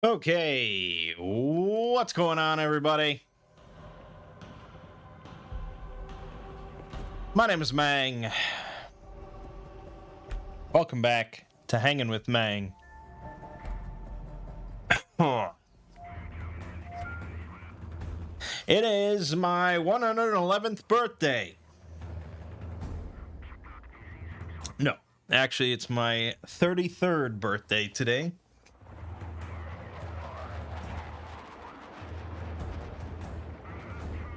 Okay, what's going on, everybody? My name is Mangg. Welcome back to Hanging with Mangg. It is my 111th birthday. No, actually, it's my 33rd birthday today.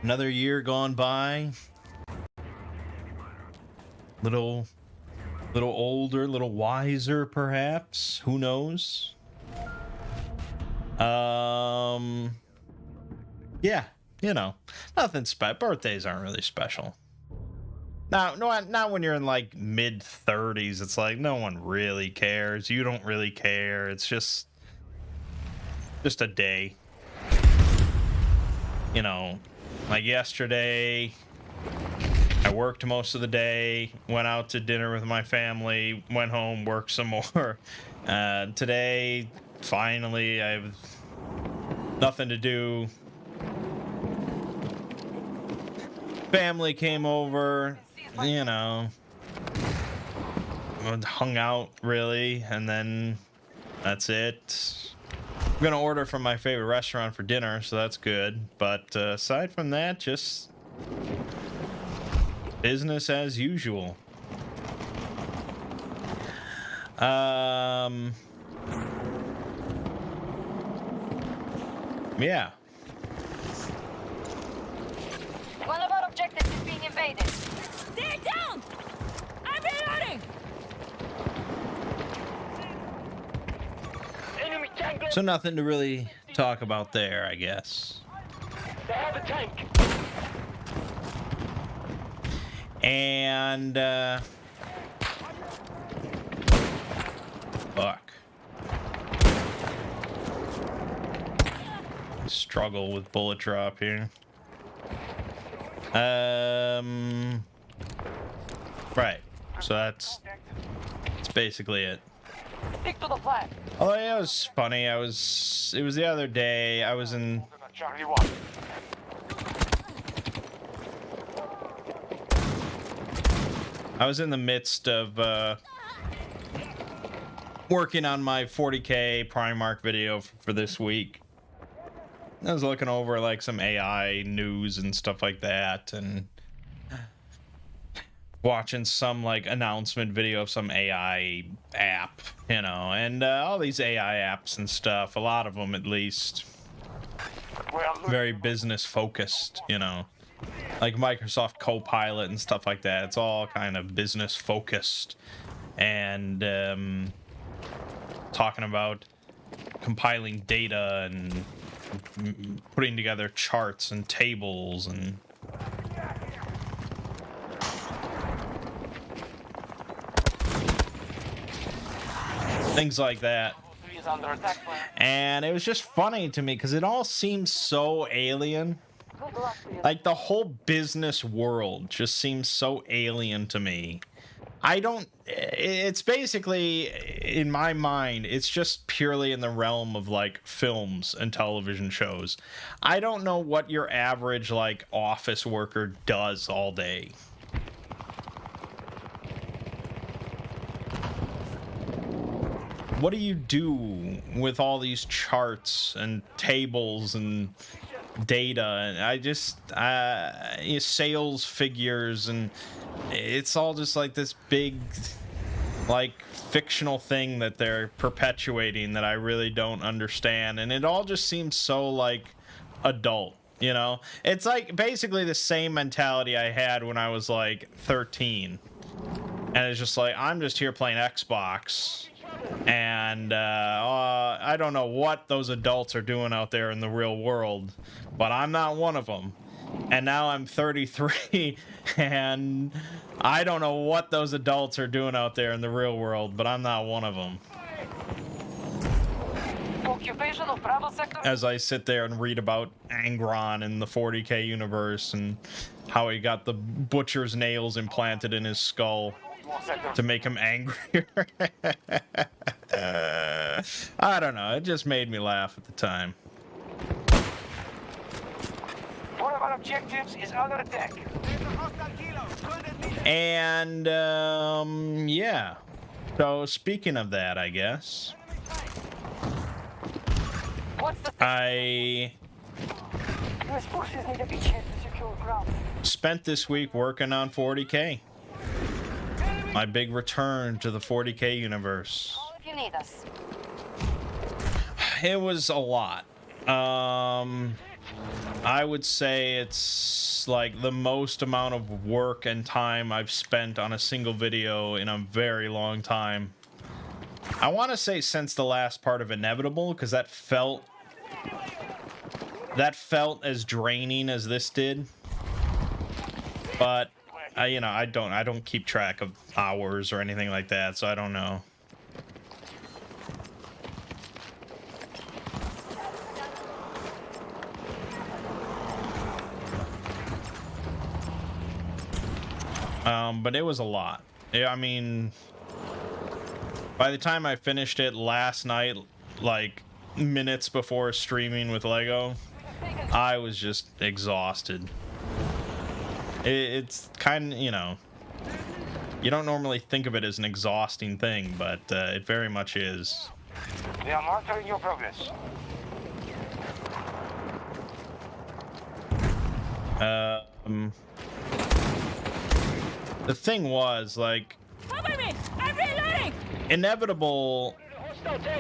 Another year gone by. Little older, little wiser, perhaps. Who knows? Yeah, nothing special. Birthdays aren't really special. Now, no, not when you're in like mid 30s. It's like no one really cares. You don't really care. It's just a day. Like yesterday, I worked most of the day, went out to dinner with my family, went home, worked some more. Today, finally, I have nothing to do. Family came over, hung out, really, and then that's it. I'm gonna order from my favorite restaurant for dinner, so that's good. But aside from that, just business as usual. Yeah. One of our objectives is being invaded. Stay down! I'm reloading! Enemy tank. So nothing to really talk about there, I guess. They have a tank. And fuck. Struggle with bullet drop here. Right. So that's basically it. Stick to the plan. Oh yeah, it was funny. It was the other day. I was in Charlie 1. the midst of working on my 40K Primark video for this week. I was looking over like some AI news and stuff like that, and watching some like announcement video of some AI app, and all these AI apps and stuff, a lot of them at least, very business focused, like Microsoft Copilot and stuff like that. It's all kind of business focused, and talking about compiling data and putting together charts and tables and things like that. And it was just funny to me because it all seems so alien. Like the whole business world just seems so alien to me. It's basically, in my mind, it's just purely in the realm of like films and television shows. I don't know what your average like office worker does all day. What do you do with all these charts and tables and data? And I just sales figures, and it's all just like this big like fictional thing that they're perpetuating that I really don't understand, and it all just seems so like adult. It's like basically the same mentality I had when I was like 13, and it's just like I'm just here playing Xbox. And I don't know what those adults are doing out there in the real world, but I'm not one of them. And now I'm 33, and I don't know what those adults are doing out there in the real world, but I'm not one of them. Occupation of Bravo sector. As I sit there and read about Angron in the 40K universe and how he got the butcher's nails implanted in his skull to make him angrier. I don't know. It just made me laugh at the time. One of our objectives is under attack. And yeah. So speaking of that, I guess What's the US forces need a beachhead to secure ground. spent this week working on 40K. My big return to the 40K universe. Call if you need us. It was a lot. I would say it's like the most amount of work and time I've spent on a single video in a very long time. I want to say since the last part of Inevitable, because that felt as draining as this did. But I don't keep track of hours or anything like that, so I don't know. But it was a lot. I mean, by the time I finished it last night, like minutes before streaming with Lego, I was just exhausted. It's kind of, you don't normally think of it as an exhausting thing, but it very much is. They are monitoring your progress. The thing was, like, Cover me! I'm reloading! Inevitable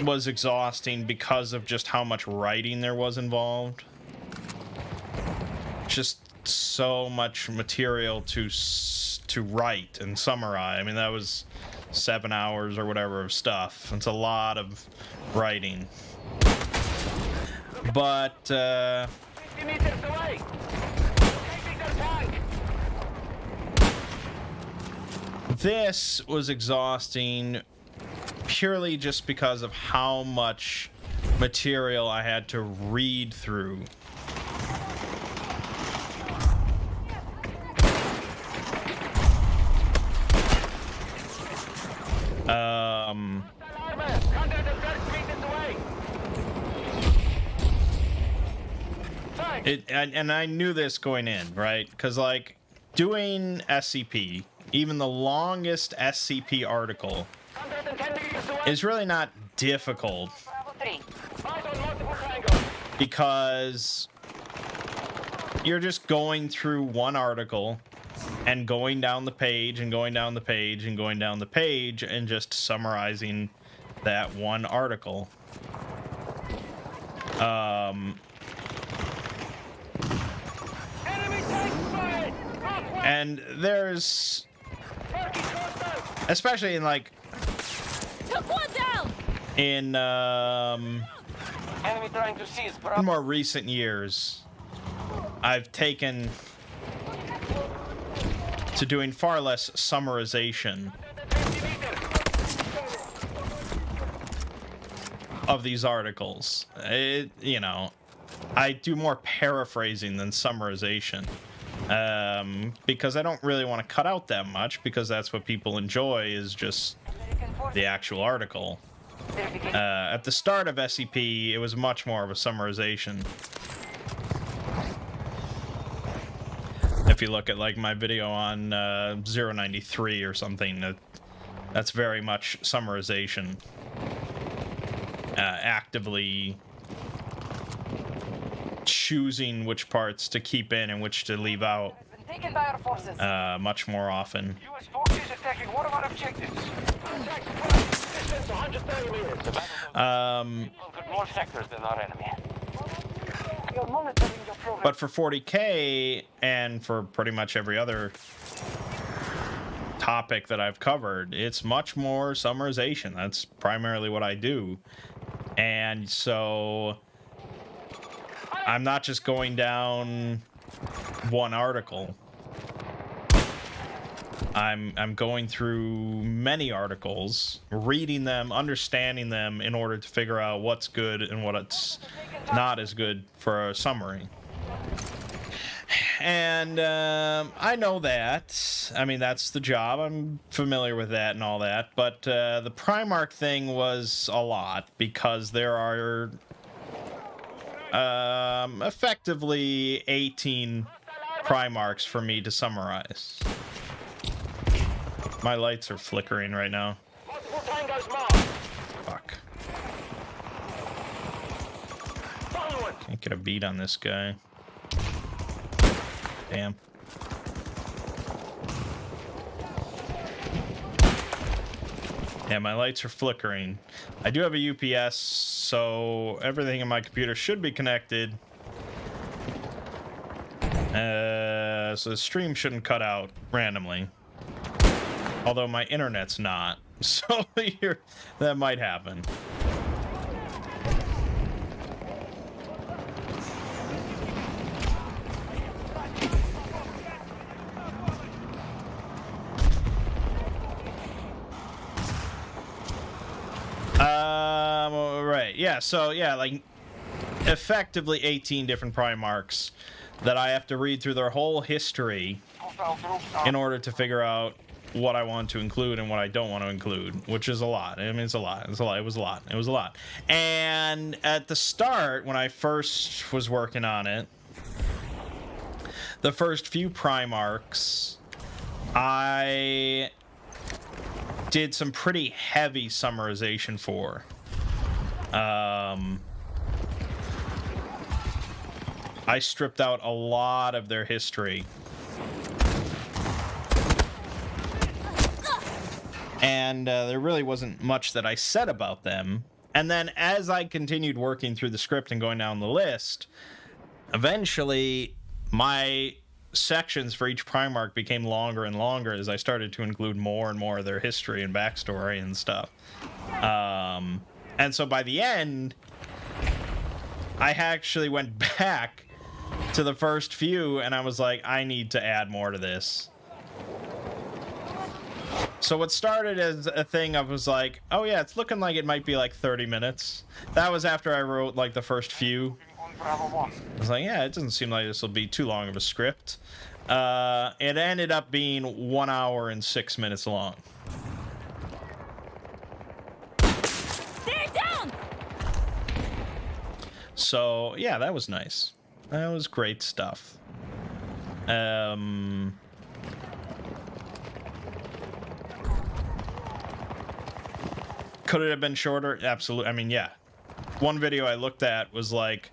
was exhausting because of just how much writing there was involved. Just so much material to write and summarize. I mean, that was 7 hours or whatever of stuff. It's a lot of writing. But 50 meters away. Taking their tank. this was exhausting purely just because of how much material I had to read through. And I knew this going in, right? Because, like, doing SCP, even the longest SCP article, is really not difficult. Because you're just going through one article and going down the page and going down the page and going down the page and just summarizing that one article. And there's, especially in like, Took one down. in Enemy trying to seize, bro. in more recent years, I've taken to doing far less summarization of these articles. You know, I do more paraphrasing than summarization. Because I don't really want to cut out that much, because that's what people enjoy, is just the actual article. At the start of SCP, it was much more of a summarization. If you look at like my video on 093 or something, that's very much summarization. Actively choosing which parts to keep in and which to leave out. Taken by our forces. Much more often. US forces attacking one of our objectives. Distance 130 meters. Conquered more sectors than our enemy. We are monitoring your progress. But for 40K and for pretty much every other topic that I've covered, it's much more summarization. That's primarily what I do. And so I'm not just going down one article. I'm going through many articles, reading them, understanding them in order to figure out what's good and what's not as good for a summary. and I know that. I mean, that's the job. I'm familiar with that and all that. But the Primarch thing was a lot because there are effectively 18 Primarchs for me to summarize. My lights are flickering right now. Fuck. Can't get a beat on this guy. Damn. Yeah, my lights are flickering. I do have a UPS, so everything in my computer should be connected. So the stream shouldn't cut out randomly. Although my internet's not, so that might happen. Right, yeah, so yeah, like effectively 18 different Primarchs that I have to read through their whole history in order to figure out what I want to include and what I don't want to include, which is a lot. I mean, it's a lot. It was a lot. And at the start, when I first was working on it, the first few Primarchs, I did some pretty heavy summarization for. I stripped out a lot of their history. And there really wasn't much that I said about them. And then as I continued working through the script and going down the list, eventually my sections for each Primarch became longer and longer as I started to include more and more of their history and backstory and stuff. And so by the end, I actually went back to the first few and I was like, I need to add more to this. So what started as a thing, I was like, oh yeah, it's looking like it might be like 30 minutes. That was after I wrote like the first few. I was like, yeah, it doesn't seem like this will be too long of a script. It ended up being 1 hour and 6 minutes long. They're down! So yeah, that was nice. That was great stuff. Could it have been shorter? Absolutely. I mean, yeah. One video I looked at was like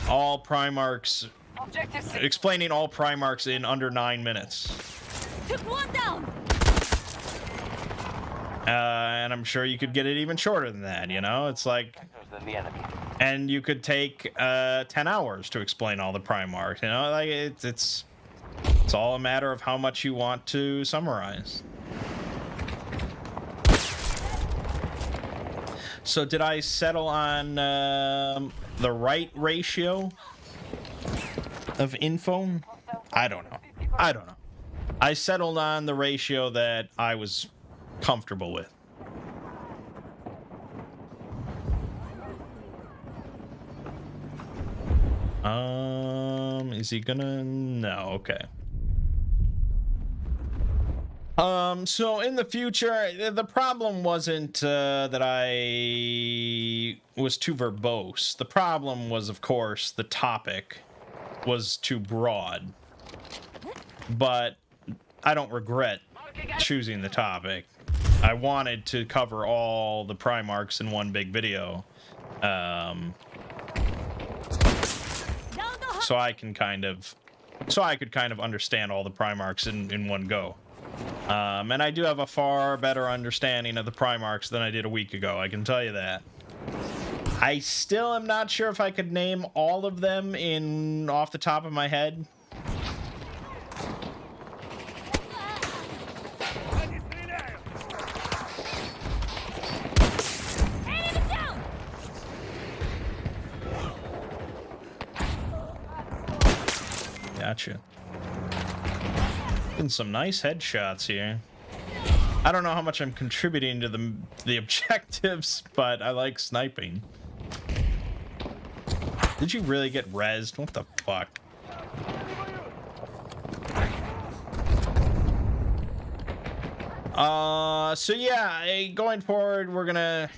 all Primarchs, explaining all Primarchs in under 9 minutes. Took one down. And I'm sure you could get it even shorter than that, you know? It's like... And you could take 10 hours to explain all the Primarchs, you know? Like, it's all a matter of how much you want to summarize. So did I settle on the right ratio of info? I don't know. I settled on the ratio that I was comfortable with. Is he gonna? No, okay. So in the future, the problem wasn't that I was too verbose. The problem was, of course, the topic was too broad. But I don't regret choosing the topic. I wanted to cover all the Primarchs in one big video. So I could kind of understand all the Primarchs in one go. And I do have a far better understanding of the Primarchs than I did a week ago, I can tell you that. I still am not sure if I could name all of them off the top of my head. Gotcha. Getting some nice headshots here. I don't know how much I'm contributing to the objectives, but I like sniping. Did you really get rezzed? What the fuck? So yeah, going forward, we're gonna...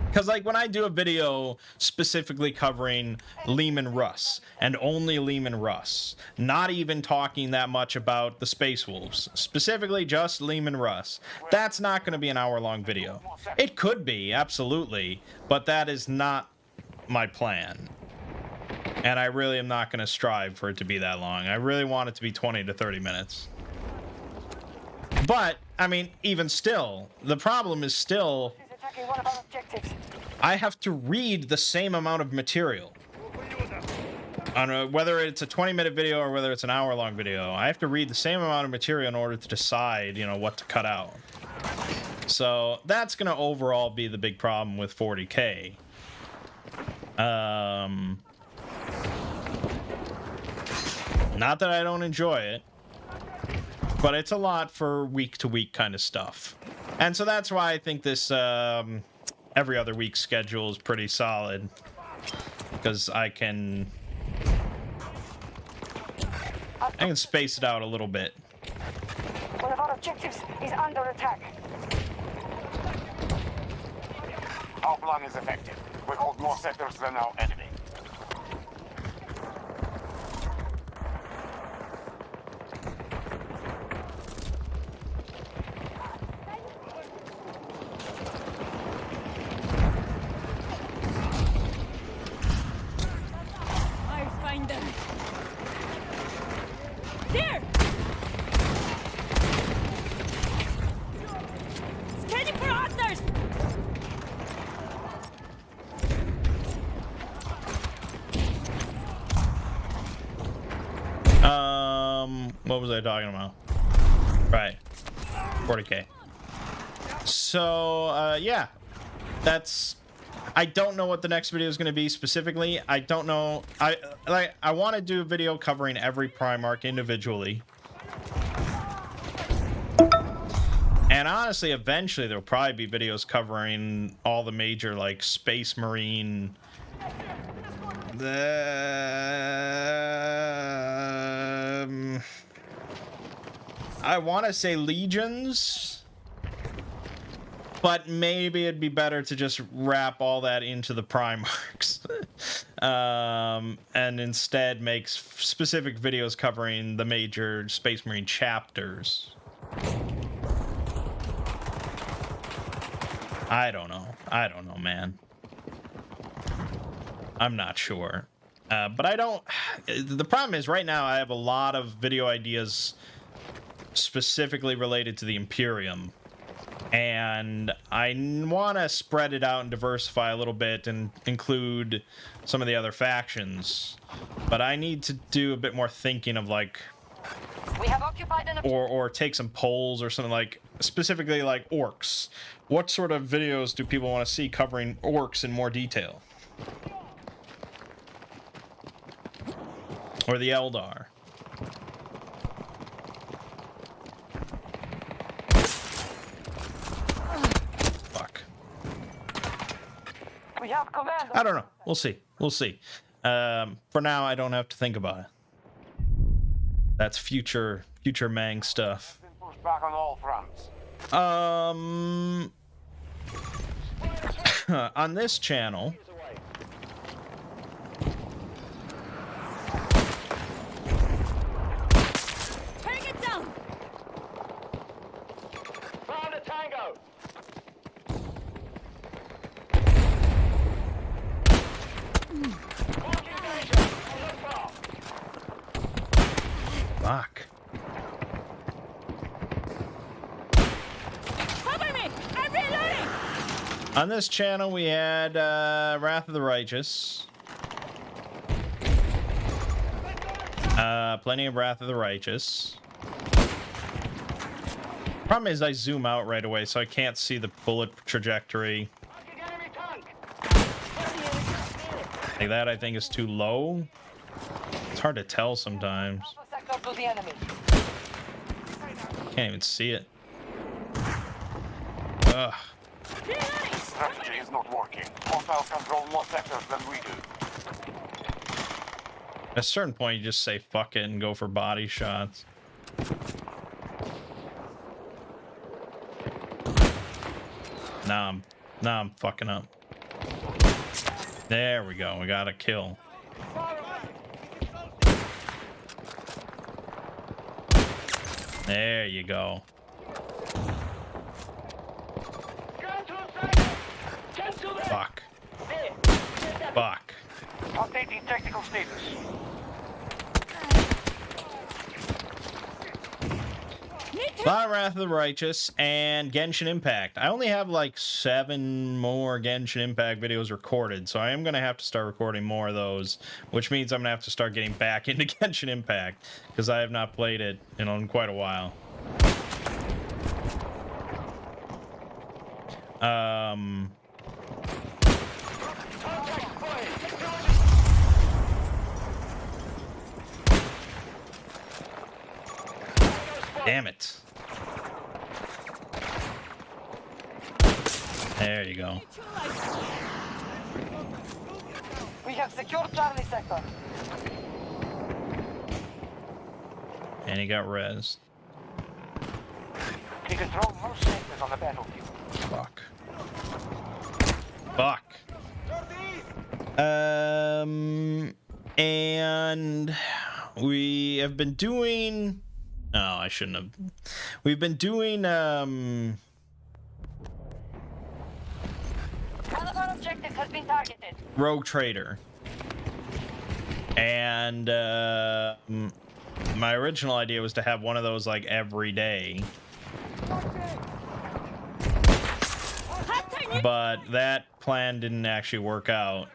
Because, like, when I do a video specifically covering Lehman Russ, and only Lehman Russ, not even talking that much about the Space Wolves, specifically just Lehman Russ, that's not going to be an hour-long video. It could be, absolutely, but that is not my plan. And I really am not going to strive for it to be that long. I really want it to be 20 to 30 minutes. But, I mean, even still, the problem is still... One of our objectives. I have to read the same amount of material. On whether it's a 20-minute video or whether it's an hour-long video, I have to read the same amount of material in order to decide, you know, what to cut out. So that's going to overall be the big problem with 40K. Not that I don't enjoy it, but it's a lot for week-to-week kind of stuff. And so that's why I think this every other week schedule is pretty solid, because I can space it out a little bit. One of our objectives is under attack. Our plan is effective. We hold more sectors than our enemy. There! Scanning for hostiles! What was I talking about? Right. 40K. So, yeah. That's... I don't know what the next video is going to be specifically. I don't know. I want to do a video covering every Primarch individually. And honestly, eventually there'll probably be videos covering all the major, like, Space Marine... I want to say Legions... But maybe it'd be better to just wrap all that into the Primarchs. And instead make specific videos covering the major Space Marine chapters. I don't know. I don't know, man. I'm not sure. But I don't... The problem is, right now, I have a lot of video ideas specifically related to the Imperium. And I want to spread it out and diversify a little bit and include some of the other factions. But I need to do a bit more thinking of, like... We have occupied an or take some polls or something, like, specifically like orcs. What sort of videos do people want to see covering orcs in more detail? Or the Eldar. Fuck. We have command. I don't know. We'll see. We'll see. For now, I don't have to think about it. That's future Mangg stuff. Pushed back on all fronts. On this channel, Turn it down. Found a tango. fuck. Cover me! I'm reloading! On this channel, we had Wrath of the Righteous. Plenty of Wrath of the Righteous. Problem is I zoom out right away, so I can't see the bullet trajectory. Like that, I think, is too low. It's hard to tell sometimes. Sector to the enemy. Can't even see it. Ugh. Strategy is not working. Hostiles control more sectors than we do. At a certain point, you just say fuck it and go for body shots. Now I'm fucking up. There we go. We got a kill. There you go. Fuck. Fuck. Updating technical status. A lot of Wrath of the Righteous and Genshin Impact. I only have like 7 more Genshin Impact videos recorded, so I am going to have to start recording more of those, which means I'm going to have to start getting back into Genshin Impact, because I have not played it in quite a while. Damn it. There you go. We have secured Charlie sector. And he got res. We control most sectors on the battlefield. Fuck. Fuck. And we have been doing... Oh, I shouldn't have. We've been doing, One of our objectives has been targeted. Rogue Trader. And, my original idea was to have one of those, like, every day. But that plan didn't actually work out.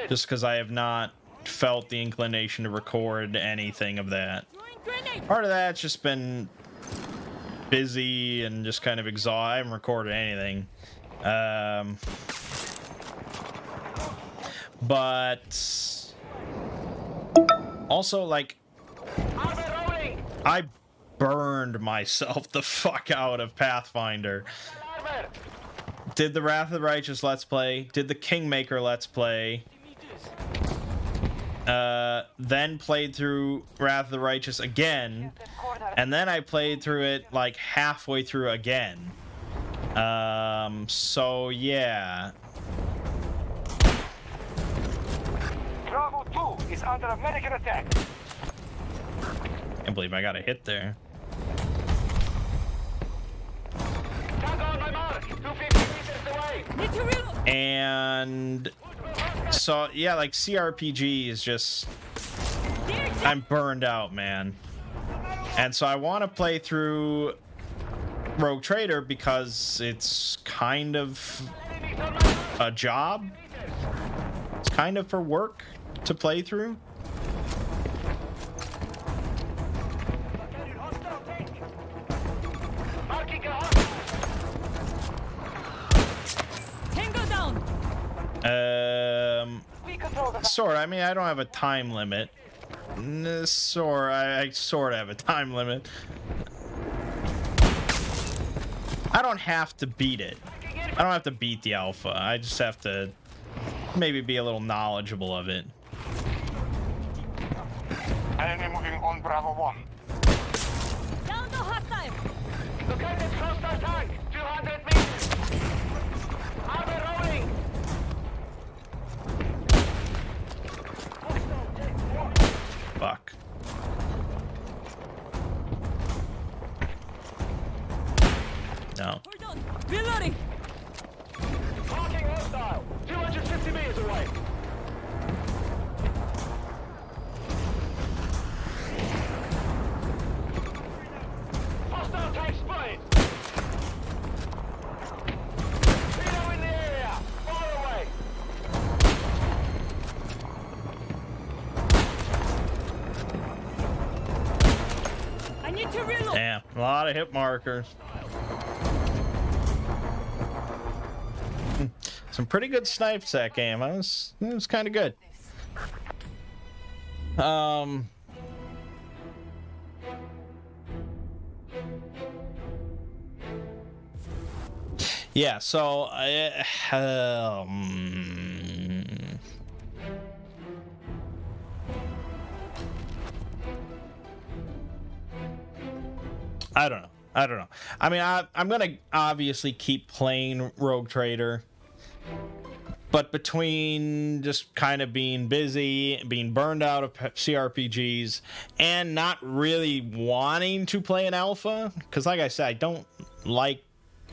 Just because I have not felt the inclination to record anything of that. Part of that's just been busy and just kind of exhausted. I haven't recorded anything. But also, like, I burned myself the fuck out of Pathfinder. Did the Wrath of the Righteous Let's Play. Did the Kingmaker Let's Play. Then played through Wrath of the Righteous again, and then I played through it like halfway through again. So yeah. Bravo 2 is under American attack. Can't believe I got a hit there. Tango on my mark. 250 meters away. Need to reload. And so yeah, like CRPG is just, I'm burned out, man. And so I want to play through Rogue Trader because it's kind of a job. It's kind of for work to play through. Tango down. Sort. I mean, I don't have a time limit. I sort of have a time limit. I don't have to beat it. I don't have to beat the alpha. I just have to maybe be a little knowledgeable of it. Enemy moving on Bravo 1. Down to hostile. Look at this hostile tank. 200 meters. Armor rolling. Fuck. No. We're done. Reloading. Marking hostile. 250 meters away. Hostile tank spotted. Helo in the area. Far away. I need to reload. Damn, a lot of hit markers. Some pretty good snipes that game. It was kind of good. Yeah, so I don't know. I don't know. I mean, I'm gonna obviously keep playing Rogue Trader, but between just kind of being busy, being burned out of CRPGs, and not really wanting to play an alpha, because like I said, I don't like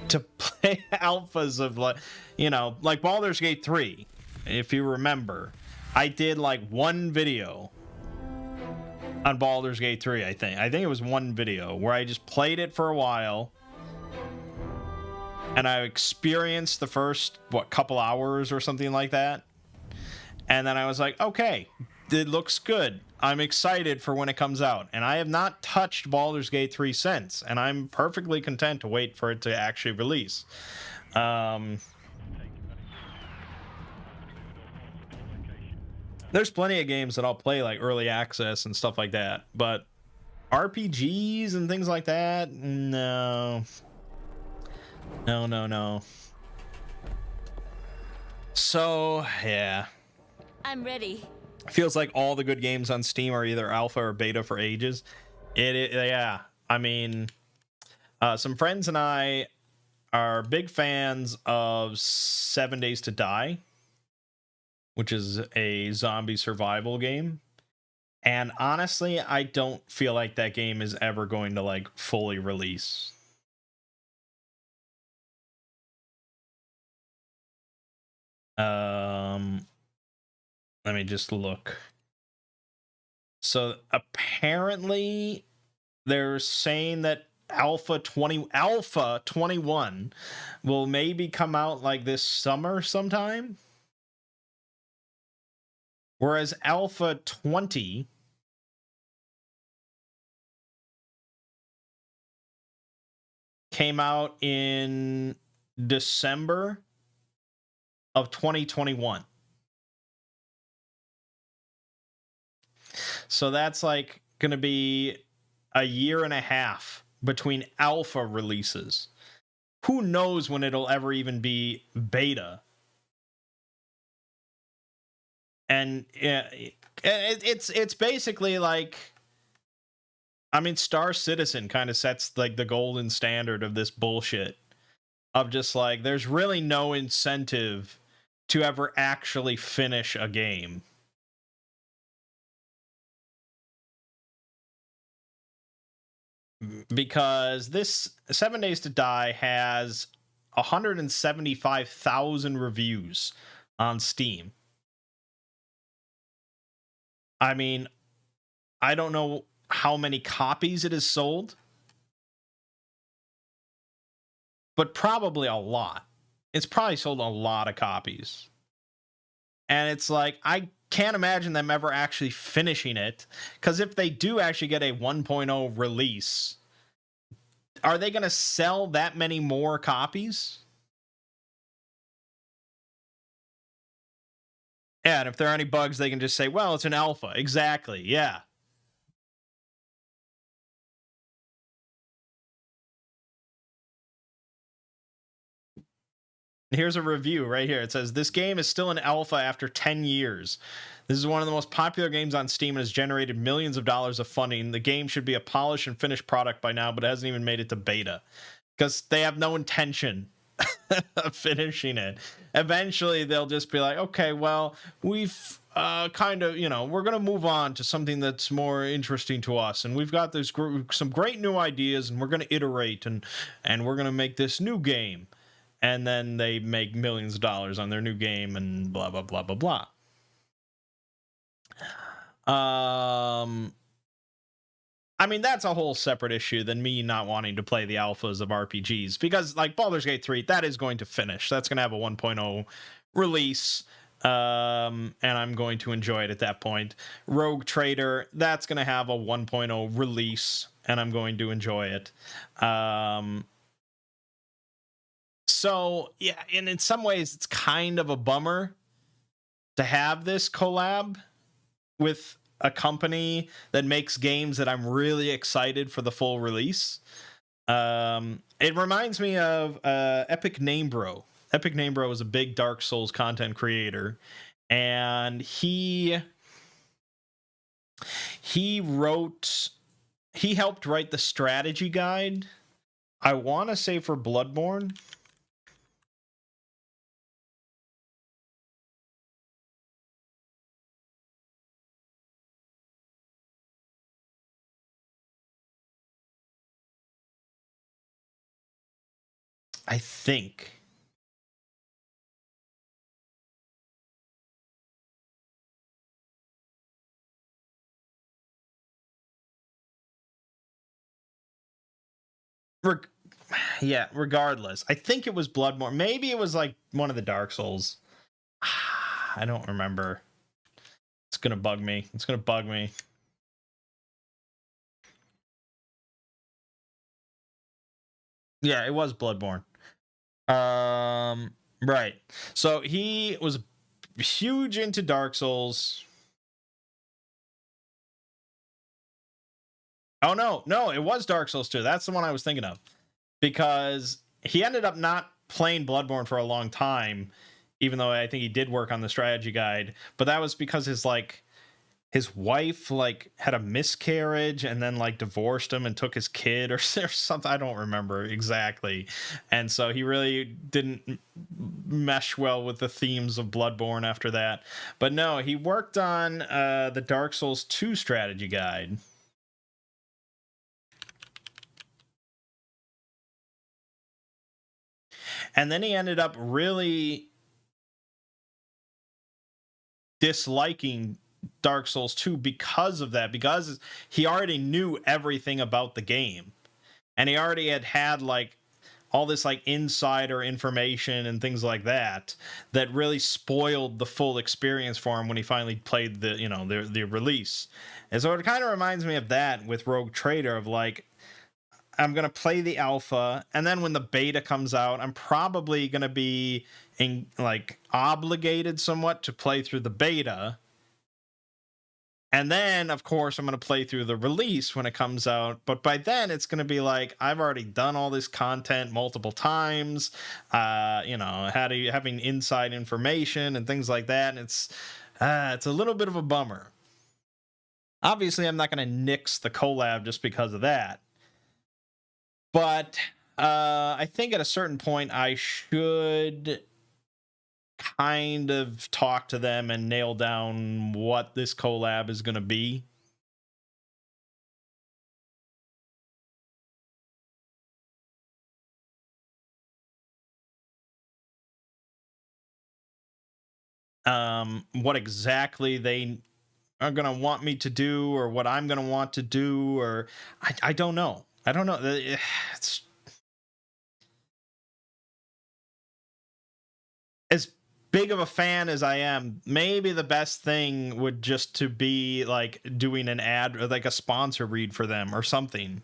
to play alphas of, like, you know, like Baldur's Gate 3. If you remember, I did like one video on Baldur's Gate 3, I think it was one video where I just played it for a while, and I experienced the first, couple hours or something like that, and then I was like, okay, it looks good, I'm excited for when it comes out, and I have not touched Baldur's Gate 3 since, and I'm perfectly content to wait for it to actually release. There's plenty of games that I'll play like early access and stuff like that, but RPGs and things like that, no. So, yeah. I'm ready. Feels like all the good games on Steam are either alpha or beta for ages. Yeah. I mean, some friends and I are big fans of 7 Days to Die, which is a zombie survival game. And honestly, I don't feel like that game is ever going to like fully release. Let me just look. So apparently they're saying that Alpha 21 will maybe come out like this summer sometime. Whereas Alpha 20 came out in December of 2021. So that's like going to be a year and a half between alpha releases. Who knows when it'll ever even be beta? And it's basically like, I mean, Star Citizen kind of sets like the golden standard of this bullshit of just like, there's really no incentive to ever actually finish a game. Because this 7 Days to Die has 175,000 reviews on Steam. I mean, I don't know how many copies it has sold, but probably a lot. It's probably sold a lot of copies. And it's like, I can't imagine them ever actually finishing it, because if they do actually get a 1.0 release, are they going to sell that many more copies? Yeah, and if there are any bugs, they can just say, well, it's an alpha. Exactly, yeah. Here's a review right here. It says, this game is still an alpha after 10 years. This is one of the most popular games on Steam and has generated millions of dollars of funding. The game should be a polished and finished product by now, but it hasn't even made it to beta because they have no intention of finishing it. Eventually, they'll just be like, okay, well, we've kind of, you know, we're going to move on to something that's more interesting to us. And we've got this some great new ideas, and we're going to iterate, and we're going to make this new game. And then they make millions of dollars on their new game and blah, blah, blah, blah, blah. I mean, that's a whole separate issue than me not wanting to play the alphas of RPGs, because like Baldur's Gate 3, that is going to finish. That's going to have a 1.0 release, and I'm going to enjoy it at that point. Rogue Trader, that's going to have a 1.0 release, and I'm going to enjoy it. So, yeah, and in some ways, it's kind of a bummer to have this collab with a company that makes games that I'm really excited for the full release. It reminds me of Epic Namebro. Epic Namebro is a big Dark Souls content creator, and he helped write the strategy guide I want to say for Bloodborne. I think. Yeah, regardless. I think it was Bloodborne. Maybe it was like one of the Dark Souls. I don't remember. It's gonna bug me. It's gonna bug me. Yeah, it was Bloodborne. Right. So he was huge into Dark Souls. Oh no, it was Dark Souls 2. That's the one I was thinking of. Because he ended up not playing Bloodborne for a long time, even though I think he did work on the strategy guide. But that was because his wife had a miscarriage and then divorced him and took his kid or something. I don't remember exactly. And so he really didn't mesh well with the themes of Bloodborne after that. But no, he worked on the Dark Souls 2 strategy guide. And then he ended up really disliking Dark Souls 2 because of that, because he already knew everything about the game. And he already had all this insider information and things like that really spoiled the full experience for him when he finally played the release. And so it kind of reminds me of that with Rogue Trader of I'm going to play the alpha, and then when the beta comes out, I'm probably going to be obligated somewhat to play through the beta. And then, of course, I'm going to play through the release when it comes out. But by then, it's going to be I've already done all this content multiple times, having inside information and things like that. And it's a little bit of a bummer. Obviously, I'm not going to nix the collab just because of that. But I think at a certain point, I should kind of talk to them and nail down what this collab is going to be. What exactly they are going to want me to do, or what I'm going to want to do, or I don't know. I don't know. It's as big of a fan as I am. Maybe the best thing would just to be doing an ad or a sponsor read for them or something,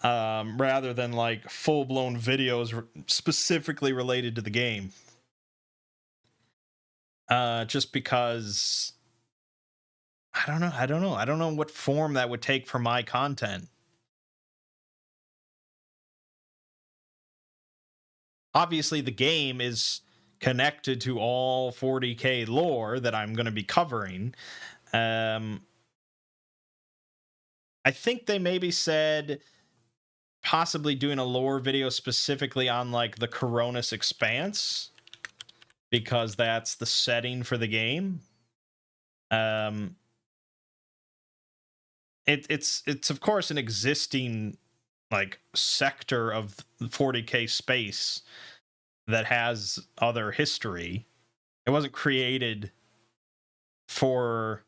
rather than full-blown videos specifically related to the game. Just because I don't know what form that would take for my content. Obviously, the game is connected to all 40K lore that I'm going to be covering. I think they maybe said possibly doing a lore video specifically on the Coronis Expanse, because that's the setting for the game. It's of course an existing sector of 40K space that has other history. It wasn't created for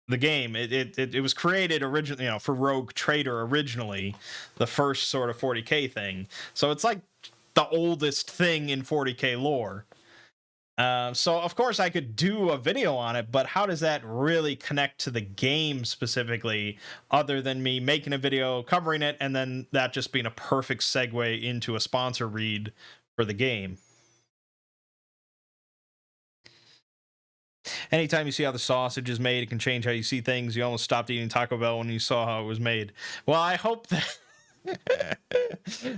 the game. It was created originally, for Rogue Trader originally, the first sort of 40K thing. So it's the oldest thing in 40K lore. So of course I could do a video on it, but how does that really connect to the game specifically, other than me making a video covering it and then that just being a perfect segue into a sponsor read for the game? Anytime you see how the sausage is made, it can change how you see things. You almost stopped eating Taco Bell when you saw how it was made. Well, I hope that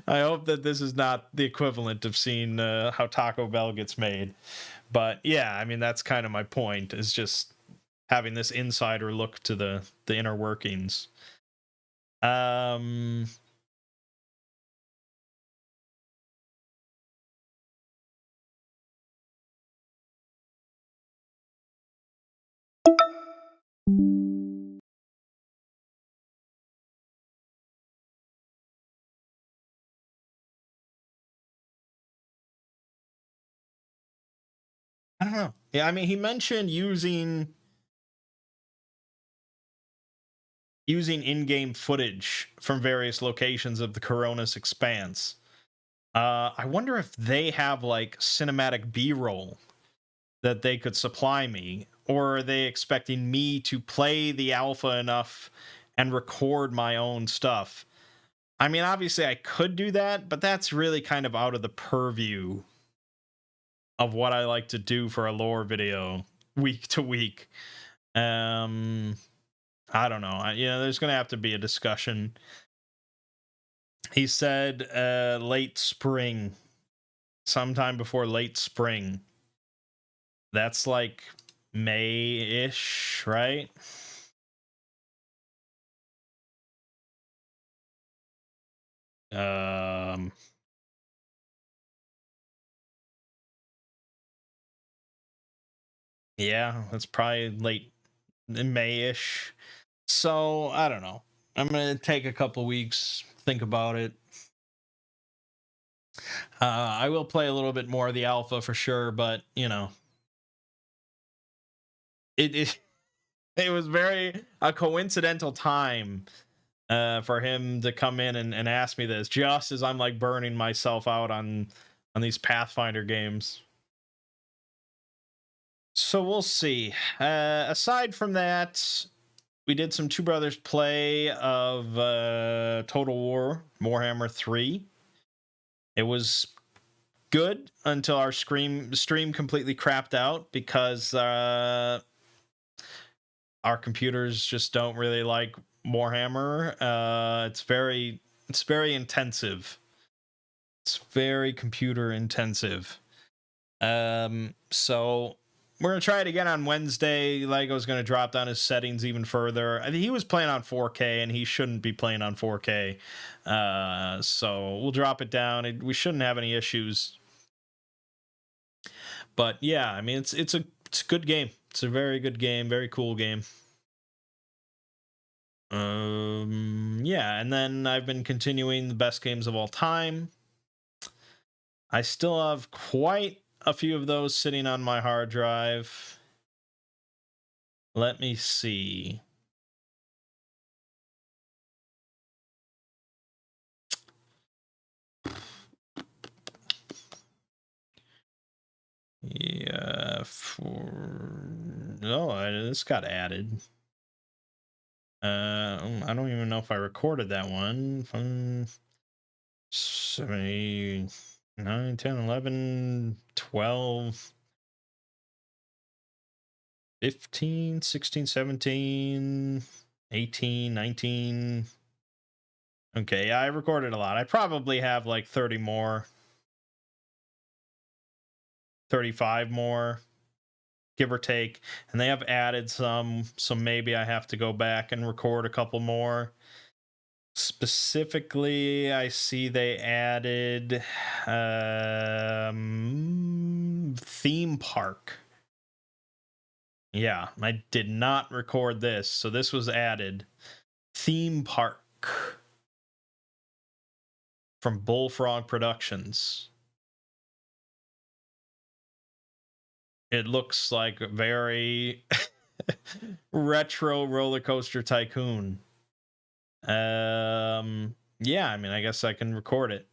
I hope that this is not the equivalent of seeing how Taco Bell gets made. But yeah, I mean, that's kind of my point, is just having this insider look to the inner workings. I don't know. Yeah, I mean, he mentioned using in-game footage from various locations of the Coronis Expanse. I wonder if they have like cinematic B-roll that they could supply me, or are they expecting me to play the alpha enough and record my own stuff? I mean, obviously I could do that, but that's really kind of out of the purview of what I like to do for a lore video week to week. I don't know. There's going to have to be a discussion. He said late spring, sometime before late spring. That's like May-ish, right? Yeah, that's probably late May-ish. So, I don't know. I'm going to take a couple weeks, think about it. I will play a little bit more of the alpha for sure, but, it it was very a coincidental time for him to come in and ask me this just as I'm like burning myself out on these Pathfinder games. So we'll see. Aside from that, we did some Two Brothers play of Total War Warhammer 3. It was good until our stream completely crapped out because our computers just don't really like Warhammer. It's very intensive. It's very computer intensive. So we're gonna try it again on Wednesday. Lego's gonna drop down his settings even further. I think he was playing on 4K, and he shouldn't be playing on 4K. So we'll drop it down. We shouldn't have any issues. But yeah, I mean, it's a good game. It's a very good game, very cool game. Yeah, and then I've been continuing the best games of all time. I still have quite a few of those sitting on my hard drive. Let me see. Yeah, this got added. I don't even know if I recorded that one. 7, 9, 10, 11, 12, 15, 16, 17, 18, 19. Okay, I recorded a lot. I probably have like 30 more. 35 more, give or take. And they have added some, so maybe I have to go back and record a couple more. Specifically, I see they added theme park. Yeah, I did not record this, so this was added. Theme park from Bullfrog Productions. It looks like a very retro roller coaster tycoon. Yeah, I mean, I guess I can record it.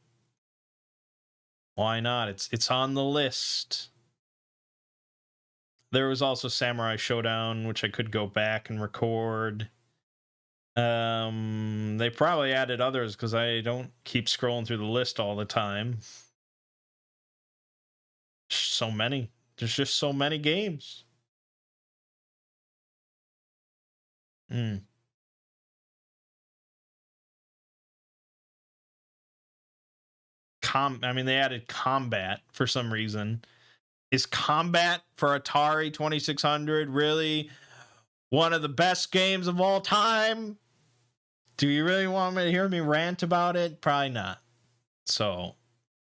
Why not? It's on the list. There was also Samurai Showdown, which I could go back and record. They probably added others because I don't keep scrolling through the list all the time. So many. There's just so many games. I mean, they added combat for some reason. Is combat for Atari 2600 really one of the best games of all time? Do you really want me to hear me rant about it? Probably not. So,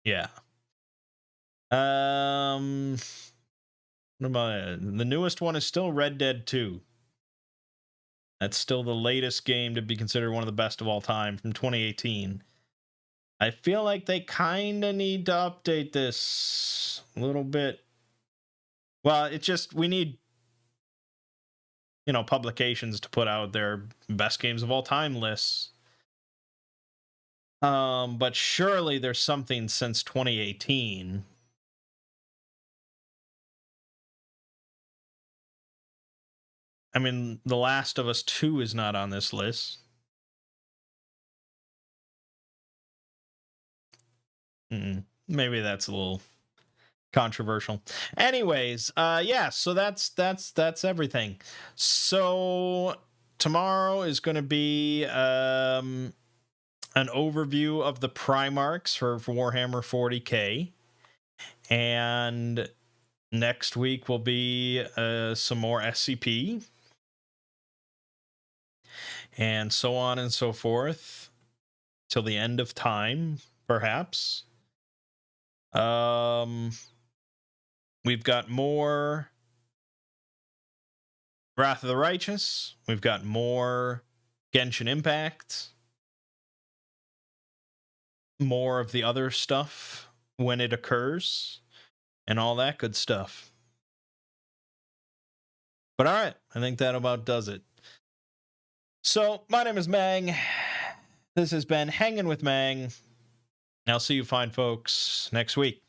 yeah. What about it? The newest one is still Red Dead 2. That's still the latest game to be considered one of the best of all time from 2018. I feel like they kind of need to update this a little bit. Well, it's just, we need, publications to put out their best games of all time lists. But surely there's something since 2018. I mean, The Last of Us 2 is not on this list. Maybe that's a little controversial. Anyways, yeah, so that's everything. So tomorrow is going to be an overview of the Primarchs for Warhammer 40K, and next week will be some more SCP, and so on and so forth till the end of time, perhaps. We've got more Wrath of the Righteous. We've got more Genshin Impact. More of the other stuff when it occurs. And all that good stuff. But all right, I think that about does it. So, my name is Mangg. This has been Hanging with Mangg. I'll see you fine folks next week.